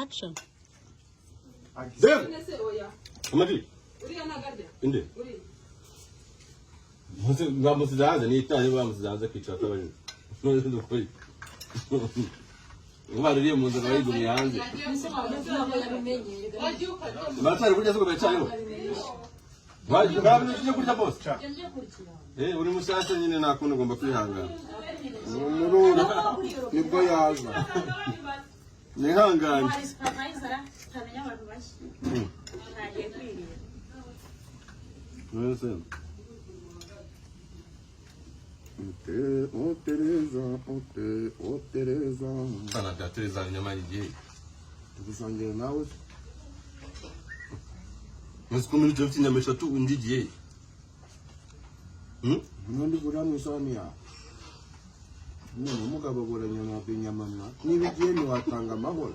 Action. Dem. Amadi. Inde. Vamos zaza ni tani vamos zaza kichwa tabani. Ndio kweli. Ngari mu nzira yidu ni hanze. Matari burya soko becayo. Waje ngabone kije kurya boss. Uri musasa nyine nakundi ugomba kwihangana. Mururu nibwo yaza. Nihangane. Tereza. Sana da Tereza nyama yiye. Tukusangira nawe. Msikumini tofti nyama eshatu undigiye. Nundi kurani sonia. Umugabo agura nyama pe nyama. Nibigiye ni watanga amahoro.